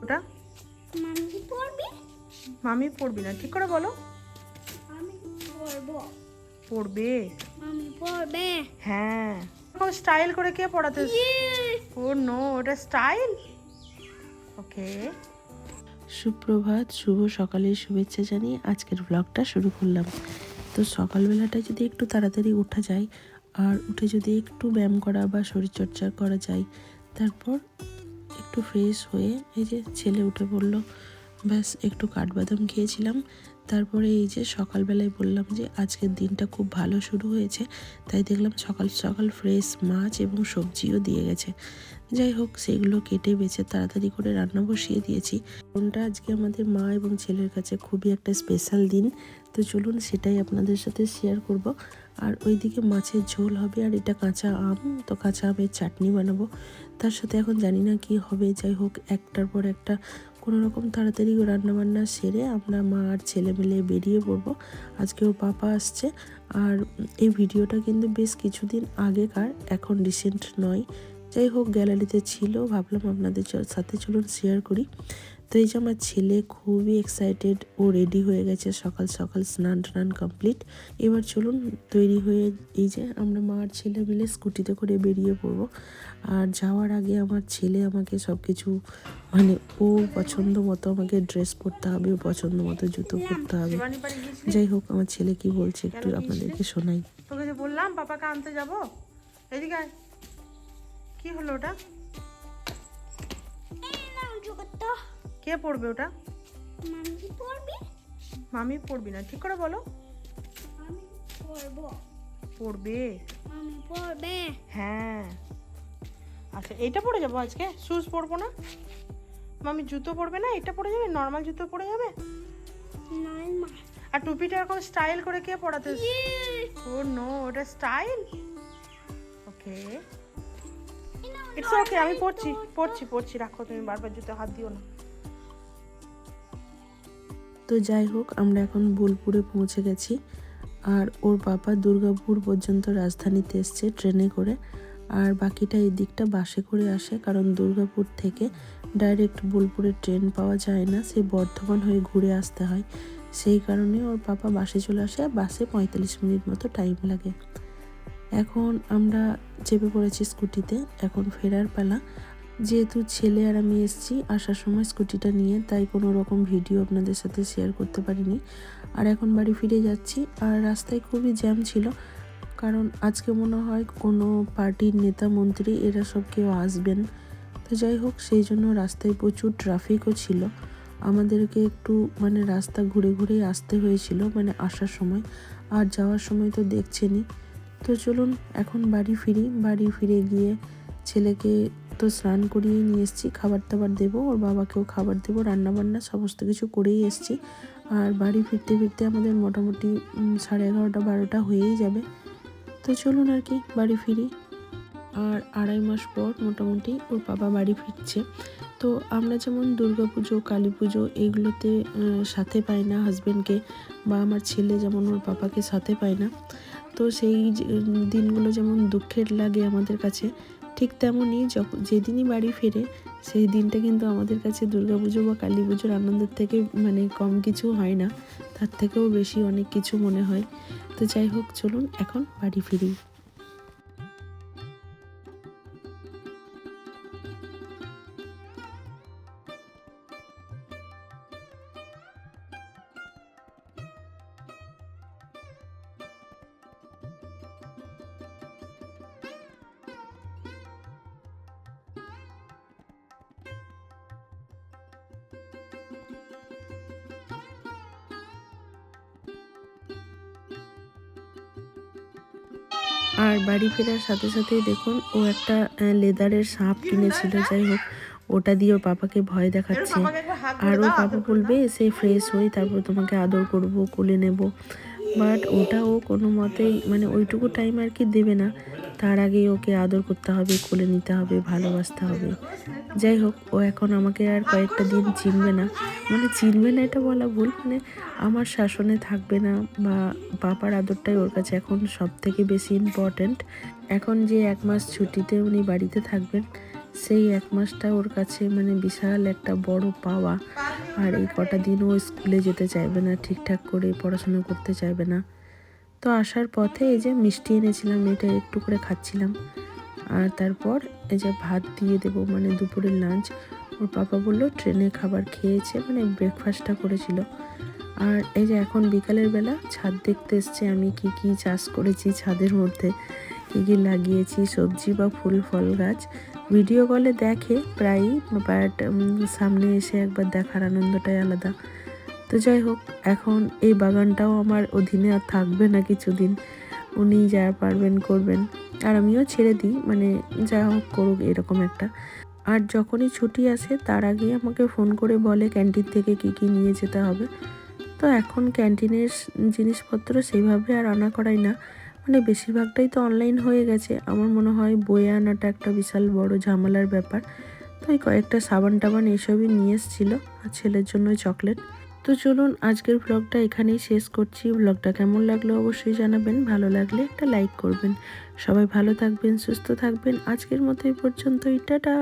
ওটা? মামি পড়বে। মামি পড়বি না, ঠিক করে বলো। আমি পড়বো। পড়বে? মামি পড়বে। হ্যাঁ। স্টাইল করে কে পড়াতে? ও নো, ওটা স্টাইল। ওকে। সুপ্রভাত, শুভ সকালের শুভেচ্ছা জানিয়ে আজকের ব্লগটা শুরু করলাম। তো সকালবেলাটা যদি একটু তাড়াতাড়ি ওঠা যায় আর উঠে যদি একটু ব্যায়াম করা বা শরীরচর্চা করা যায়, তারপর একটু ফ্রেশ হয়ে এই যে ছেলে উঠে পড়লো, ব্যাস একটু কাঠবাদাম খেয়েছিলাম। তারপরে এই যে সকালবেলায় বললাম যে আজকের দিনটা খুব ভালো শুরু হয়েছে, তাই দেখলাম সকাল সকাল ফ্রেশ মাছ এবং সবজিও দিয়ে গেছে। যাই হোক, সেগুলো কেটে বেছে তাড়াতাড়ি করে রান্না বসিয়ে দিয়েছি। কোনটা আজকে আমাদের মা এবং ছেলের কাছে খুবই একটা স্পেশাল দিন, তো চলুন সেটাই আপনাদের সাথে শেয়ার করব। আর ওইদিকে মাছের ঝোল হবে, আর এটা কাঁচা আম, তো কাঁচা আমের চাটনি বানাবো। তার সাথে এখন জানি না কি হবে। যাই হোক, একটার পর একটা কোনো রকম তাড়াতাড়ি রান্নাবান্না সেরে আমরা মা আর ছেলে মিলে বেরিয়ে পড়বো। আজকে ওর পাপা আসছে। আর এই ভিডিওটা কিন্তু বেশ কিছুদিন আগেকার, এখন রিসেন্ট নয়। যাই হোক, গ্যালারিতে ছিল, ভাবলাম আপনাদের সাথে চলুন শেয়ার করি। তো এই যে আমার ছেলে খুবই এক্সাইটেড, ও রেডি হয়ে গেছে, সকাল সকাল স্নান টান কমপ্লিট। এবার চলুন তৈরি হয়ে এই যে আমরা মা আর ছেলে মিলে স্কুটিতে করে বেরিয়ে পড়বো। আর যাওয়ার আগে আমার ছেলে আমাকে সব কিছু মানে ও পছন্দ মতো আমাকে ড্রেস পরতে হবে, ও পছন্দ মতো জুতো পরতে হবে। যাই হোক, আমার ছেলে কি বলছে একটু আপনাদেরকে শোনাই। তোকে যে বললাম পাপাকে আনতে যাবো, এদিকে আয়। কি হলো ওটা? এই নাও জগত্তা। কে পড়বে ওটা? মামি পড়বে। মামি পড়বি না, ঠিক করে বলো। আমি পড়বো। পড়বে? মামি পড়বে। হ্যাঁ। আচ্ছা, এইটা পরে যাবো আজকে, শুজ পরবো না। মামি জুতো পরবে না, এটা পরে যাবে, নর্মাল জুতো পরে যাবে। নয় মা। আর টুপিটা এরকম স্টাইল করে কে পরাতে? ও নো, ওটা স্টাইল। ওকে, ইটস ওকে, আমি পড়ছি পড়ছি পড়ছি, রাখো তুমি, বারবার জুতো হাত দিও না। তো যাই হোক, আমরা এখন বোলপুরে পৌঁছে গেছি। আর ওর বাবা দুর্গাপুর পর্যন্ত রাজধানীতে এসছে ট্রেনে করে, আর বাকিটা এই দিকটা বাসে করে আসে, কারণ দুর্গাপুর থেকে ডাইরেক্ট বোলপুরে ট্রেন পাওয়া যায় না, সেই বর্ধমান হয়ে ঘুরে আসতে হয়। সেই কারণে ওর বাবা বাসে চলে আসে, আর বাসে 45 মিনিট মতো টাইম লাগে। এখন আমরা চেপে পড়েছি স্কুটিতে, এখন ফেরার পালা। যেহেতু ছেলে আর আমি এসেছি আসার সময় স্কুটিটা নিয়ে, তাই কোনো রকম ভিডিও আপনাদের সাথে শেয়ার করতে পারিনি। আর এখন বাড়ি ফিরে যাচ্ছি, আর রাস্তায় খুবই জ্যাম ছিল, কারণ আজকে মনে হয় কোনো পার্টির নেতা মন্ত্রী এরা সব কেউ আসবেন। তো যাই হোক, সেই জন্য রাস্তায় প্রচুর ট্রাফিকও ছিল। আমাদেরকে একটু মানে রাস্তা ঘুরে ঘুরেই আসতে হয়েছিল, মানে আসার সময়, আর যাওয়ার সময় তো দেখছেনই। তো চলুন এখন বাড়ি ফিরি। বাড়ি ফিরে গিয়ে ছেলেকে তো স্নান করিয়ে নিয়ে এসেছি, খাবার দাবার দেবো, ওর বাবাকেও খাবার দেবো, রান্নাবান্না সমস্ত কিছু করেই এসেছি। আর বাড়ি ফিরতে ফিরতে আমাদের মোটামুটি 11:30 12টা হয়েই যাবে। তো চলুন আর কি বাড়ি ফিরি। আর 2.5 মাস পর মোটামুটি ওর বাবা বাড়ি ফিরছে। তো আমরা যেমন দুর্গাপুজো, কালী পুজো এগুলোতে সাথে পাই না হাজব্যান্ডকে, বা আমার ছেলে যেমন ওর বাবাকে সাথে পায় না, তো সেই দিনগুলো যেমন দুঃখের লাগে আমাদের কাছে, ঠিক তেমনই যেদিনই বাড়ি ফেরে সেই দিনটা কিন্তু আমাদের কাছে দুর্গাপুজো বা কালী পুজোর আনন্দের থেকে মানে কম কিছু হয় না, তার থেকেও বেশি অনেক কিছু মনে হয়। তো যাই হোক, চলুন এখন বাড়ি ফিরি। আর বাড়ি ফেরার সাথে সাথেই দেখুন ও একটা লেদারের সাপ কিনেছিল। যাই হোক, ওটা দিয়ে ওর পাপাকে ভয় দেখাচ্ছে। আর ওর পাপা বলবে এসে ফ্রেশ হই, তারপর তোমাকে আদর করব, কোলে নেব। বাট ওটা ও কোনো মতেই মানে ওইটুকু টাইম আর কি দেবে না, তার আগেই ওকে আদর করতে হবে, কোলে নিতে হবে, ভালোবাসতে হবে। যাই হোক, ও এখন আমাকে আর কয়েকটা দিন চিনবে না, মানে চিনবে না এটা বলা ভুল, মানে আমার শাসনে থাকবে না, বা পাপার আদরটাই ওর কাছে এখন সব থেকে বেশি ইম্পর্ট্যান্ট। এখন যে 1 মাস ছুটিতে উনি বাড়িতে থাকবেন, সেই 1 মাসটা ওর কাছে মানে বিশাল একটা বড় পাওয়া। আর এই কটা দিন ও স্কুলে যেতে চাইবে না, ঠিকঠাক করে পড়াশোনা করতে চাইবে না। তো আসার পথে এই যে মিষ্টি এনেছিলাম, এটা একটু করে খাচ্ছিলাম। আর তারপর এই যে ভাত দিয়ে দেবো, মানে দুপুরের লাঞ্চ। ওর পাপা বললো ট্রেনে খাবার খেয়েছে, মানে ব্রেকফাস্টটা করেছিল। আর এই যে এখন বিকালের বেলা ছাদ দেখতে এসছে, আমি কি কি চাষ করেছি ছাদের মধ্যে, কী কী লাগিয়েছি সবজি বা ফুল ফল গাছ। ভিডিও কলে দেখে প্রায়ই, বাট সামনে এসে একবার দেখার আনন্দটাই আলাদা। তো যাই হোক, এখন এই বাগানটাও আমার অধীনে আর থাকবে না কিছুদিন, উনি যা পারবেন করবেন, আর আমিও ছেড়ে দিই, মানে যা হোক করুক এরকম একটা। আর যখনই ছুটি আসে তার আগে আমাকে ফোন করে বলে ক্যান্টিন থেকে কি কি নিয়ে যেতে হবে। তো এখন ক্যান্টিনের জিনিসপত্র সেইভাবে আর আনা করাই না, মানে বেশিরভাগটাই তো অনলাইন হয়ে গেছে। আমার মনে হয় বয়ে আনাটা একটা বিশাল বড় ঝামেলার ব্যাপার। তো এই কয়েকটা সাবান টাবান এসবই নিয়ে এসেছিলো, আর ছেলের জন্য চকলেট। তো চলুন আজকের ব্লগটা এখানেই শেষ করছি। ব্লগটা কেমন লাগলো অবশ্যই জানাবেন, ভালো লাগলে একটা লাইক করবেন। সবাই ভালো থাকবেন, সুস্থ থাকবেন। আজকের মতো এই পর্যন্তই, টাটা।